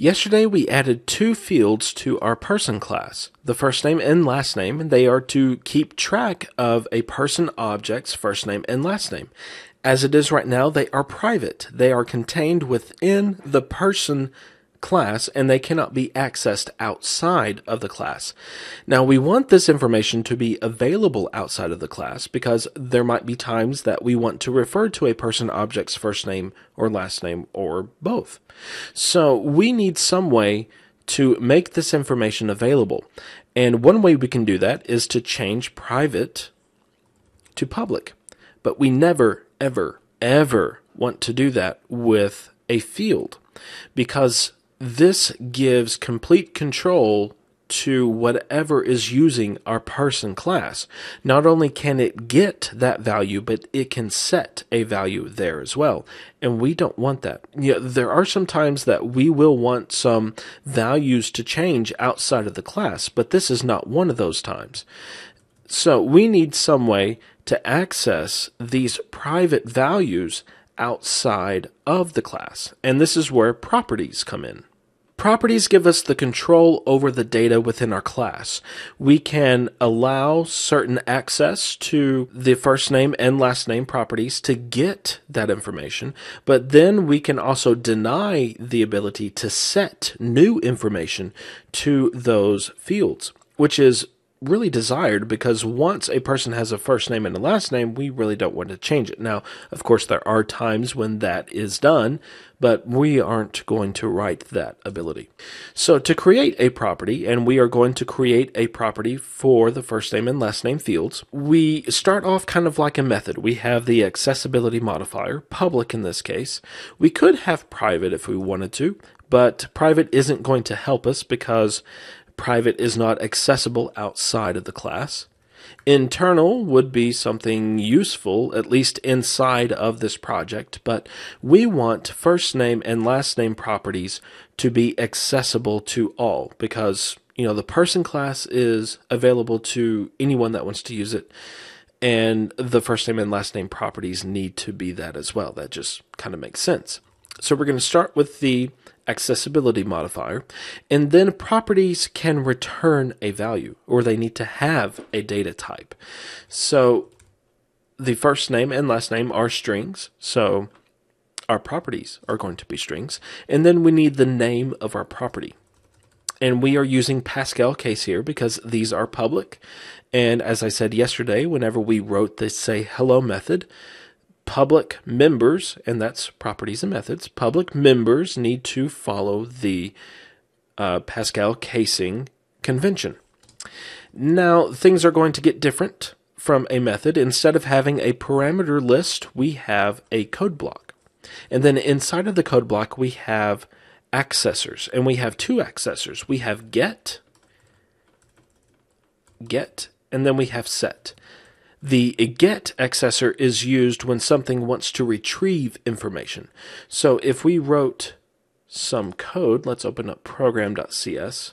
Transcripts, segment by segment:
Yesterday we added two fields to our person class, the first name and last name, and they are to keep track of a person object's first name and last name. As it is right now, they are private. They are contained within the person class, and they cannot be accessed outside of the class. Now, we want this information to be available outside of the class because there might be times that we want to refer to a person object's first name or last name or both. So we need some way to make this information available. And one way we can do that is to change private to public. But we never, ever, ever want to do that with a field because this gives complete control to whatever is using our person class. Not only can it get that value, but it can set a value there as well. And we don't want that. There are some times that we will want some values to change outside of the class, but this is not one of those times. So we need some way to access these private values outside of the class. And this is where properties come in. Properties give us the control over the data within our class. We can allow certain access to the first name and last name properties to get that information, but then we can also deny the ability to set new information to those fields, which is really desired because once a person has a first name and a last name, we really don't want to change it. Now, of course, there are times when that is done, but we aren't going to write that ability. So to create a property, and we are going to create a property for the first name and last name fields, we start off kind of like a method. We have the accessibility modifier, public in this case. We could have private if we wanted to, but private isn't going to help us because private is not accessible outside of the class. Internal would be something useful, at least inside of this project, but we want first name and last name properties to be accessible to all because, the person class is available to anyone that wants to use it, and the first name and last name properties need to be that as well. That just kind of makes sense. So we're going to start with the accessibility modifier, and then properties can return a value, or they need to have a data type. So the first name and last name are strings, so our properties are going to be strings, and then we need the name of our property. And we are using Pascal case here because these are public, and as I said yesterday, whenever we wrote this say hello method, public members, and that's properties and methods, public members need to follow the Pascal casing convention. Now, things are going to get different from a method. Instead of having a parameter list, we have a code block. And then inside of the code block, we have accessors, and we have two accessors. We have get, and then we have set. The get accessor is used when something wants to retrieve information. So if we wrote some code, let's open up program.cs.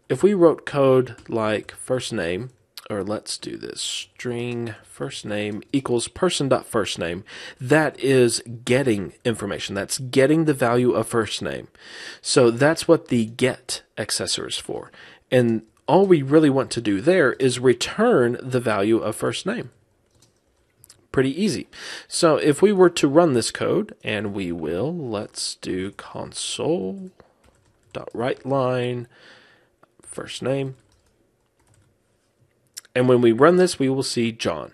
If we wrote code like first name, or let's do this, string first name equals person.firstname, that is getting information. That's getting the value of first name. So that's what the get accessor is for. And all we really want to do there is return the value of first name. Pretty easy. So if we were to run this code, and we will, let's do console.writeLine first name. And when we run this, we will see John.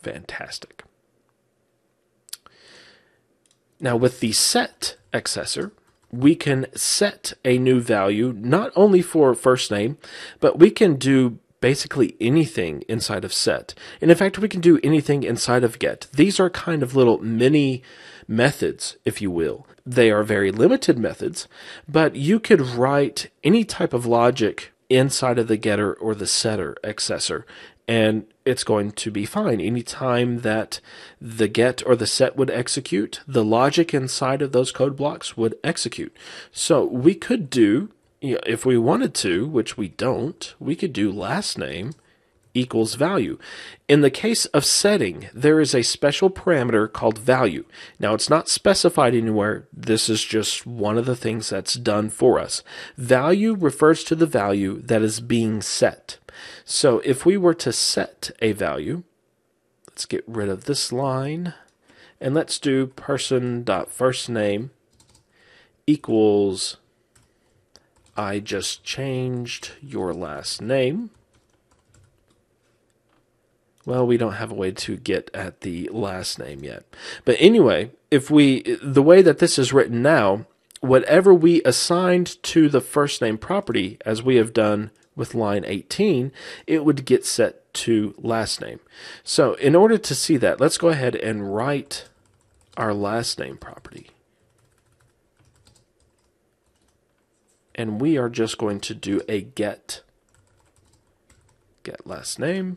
Fantastic. Now with the set accessor, we can set a new value, not only for first name, but we can do basically anything inside of set. And in fact, we can do anything inside of get. These are kind of little mini methods, if you will. They are very limited methods, but you could write any type of logic inside of the getter or the setter accessor, and it's going to be fine. Anytime that the get or the set would execute, the logic inside of those code blocks would execute. So we could do, if we wanted to, which we don't, we could do last name equals value. In the case of setting, there is a special parameter called value. Now, it's not specified anywhere. This is just one of the things that's done for us. Value refers to the value that is being set. So if we were to set a value, let's get rid of this line, and let's do person.firstname equals I just changed your last name. Well, we don't have a way to get at the last name yet. But anyway, the way that this is written now, whatever we assigned to the first name property, as we have done with line 18, it would get set to last name. So in order to see that, let's go ahead and write our last name property. And we are just going to do a get last name.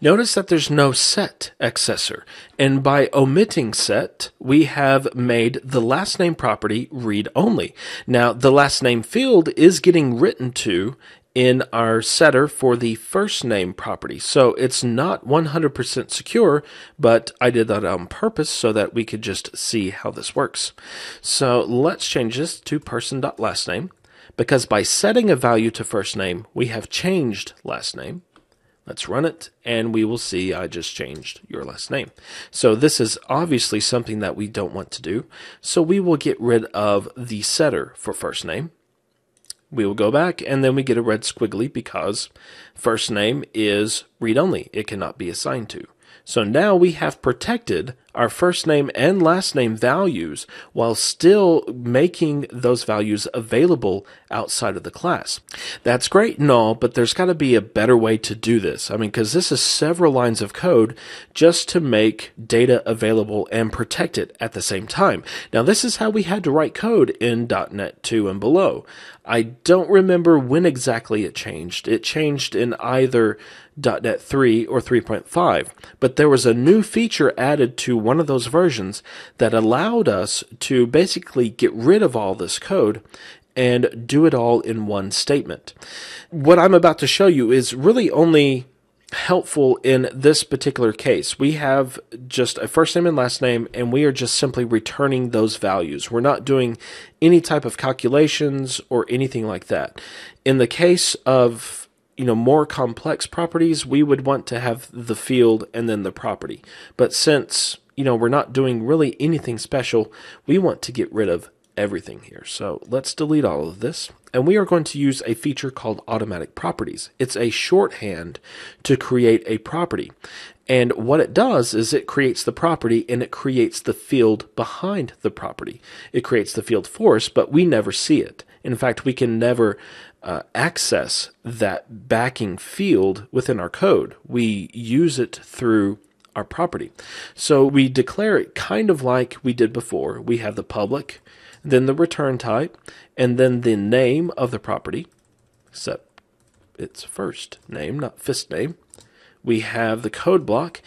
Notice that there's no set accessor, and by omitting set, we have made the last name property read only. Now, the last name field is getting written to in our setter for the first name property, so it's not 100% secure, but I did that on purpose so that we could just see how this works. So let's change this to person.lastname, because by setting a value to first name, we have changed last name. Let's run it, and we will see I just changed your last name. So this is obviously something that we don't want to do. So we will get rid of the setter for first name. We will go back, and then we get a red squiggly because first name is read-only. It cannot be assigned to. So now we have protected our first name and last name values while still making those values available outside of the class. That's great and all, but there's got to be a better way to do this. I mean, because this is several lines of code just to make data available and protect it at the same time. Now, this is how we had to write code in .NET 2 and below. I don't remember when exactly it changed. It changed in either .NET 3 or 3.5, but there was a new feature added to one of those versions that allowed us to basically get rid of all this code and do it all in one statement. What I'm about to show you is really only helpful in this particular case. We have just a first name and last name, and we are just simply returning those values. We're not doing any type of calculations or anything like that. In the case of more complex properties, we would want to have the field and then the property. But since we're not doing really anything special, we want to get rid of everything here. So let's delete all of this, and we are going to use a feature called automatic properties. It's a shorthand to create a property, and what it does is it creates the property and it creates the field behind the property. It creates the field for us, but we never see it. In fact, we can never access that backing field within our code. We use it through our property. So we declare it kind of like we did before. We have the public, then the return type, and then the name of the property, except it's first name, not first name. We have the code block,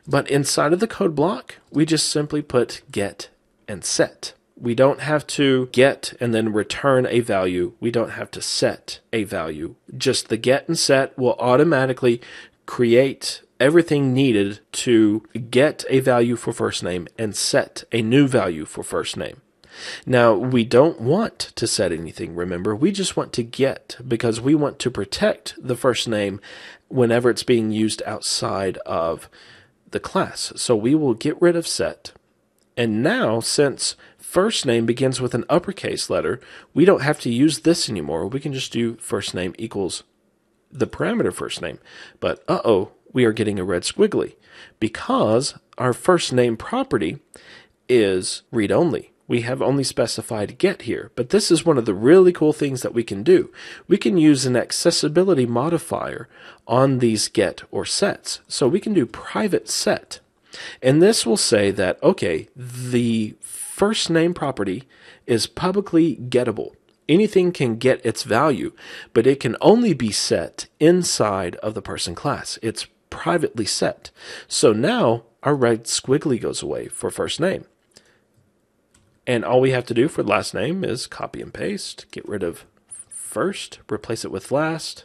but inside of the code block, we just simply put get and set. We don't have to get and then return a value. We don't have to set a value. Just the get and set will automatically create everything needed to get a value for first name and set a new value for first name. Now, we don't want to set anything, remember. We just want to get, because we want to protect the first name whenever it's being used outside of the class. So we will get rid of set. And now, since first name begins with an uppercase letter, we don't have to use this anymore. We can just do first name equals the parameter first name. But we are getting a red squiggly because our first name property is read-only. We have only specified get here, but this is one of the really cool things that we can do. We can use an accessibility modifier on these get or sets. So we can do private set. And this will say that, okay, the first name property is publicly gettable. Anything can get its value, but it can only be set inside of the person class. It's privately set. So now our red squiggly goes away for first name. And all we have to do for last name is copy and paste, get rid of first, replace it with last,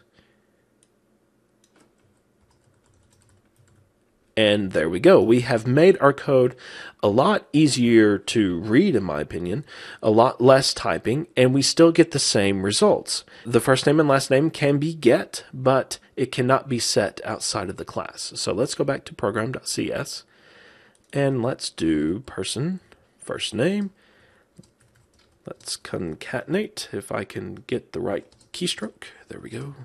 And there we go. We have made our code a lot easier to read, in my opinion, a lot less typing, and we still get the same results. The first name and last name can be get, but it cannot be set outside of the class. So let's go back to program.cs, and let's do person, first name. Let's concatenate if I can get the right keystroke. There we go.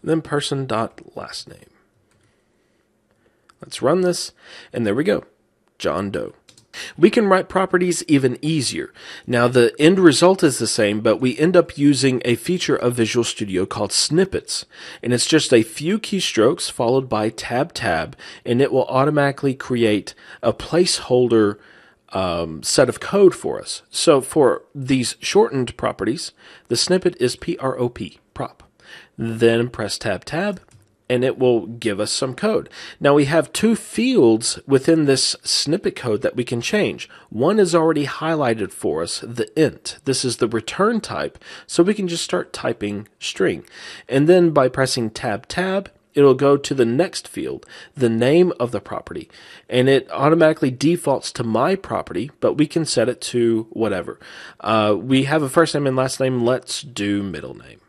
And then person.last name. Let's run this, and there we go, John Doe. We can write properties even easier. Now the end result is the same, but we end up using a feature of Visual Studio called Snippets. And it's just a few keystrokes followed by tab tab, and it will automatically create a placeholder set of code for us. So for these shortened properties, the snippet is prop, prop. Then press tab tab, and it will give us some code. Now we have two fields within this snippet code that we can change. One is already highlighted for us, the int. This is the return type, so we can just start typing string. And then by pressing tab tab, it'll go to the next field, the name of the property. And it automatically defaults to my property, but we can set it to whatever. We have a first name and last name. Let's do middle name.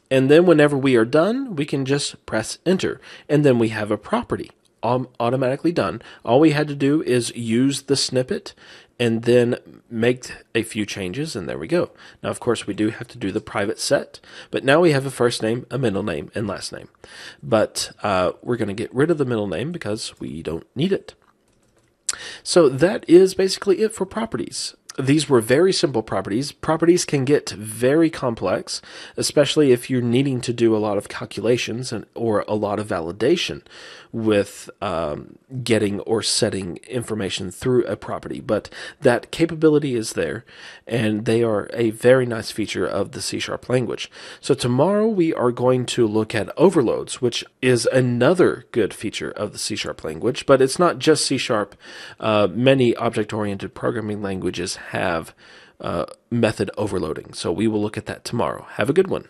And then whenever we are done, we can just press enter. And then we have a property automatically done. All we had to do is use the snippet and then make a few changes, and there we go. Now, of course, we do have to do the private set, but now we have a first name, a middle name, and last name. But we're going to get rid of the middle name because we don't need it. So that is basically it for properties. These were very simple properties. Properties can get very complex, especially if you're needing to do a lot of calculations or a lot of validation with getting or setting information through a property. But that capability is there, and they are a very nice feature of the C# language. So tomorrow we are going to look at overloads, which is another good feature of the C# language, but it's not just C#. Many object-oriented programming languages have method overloading. So we will look at that tomorrow. Have a good one.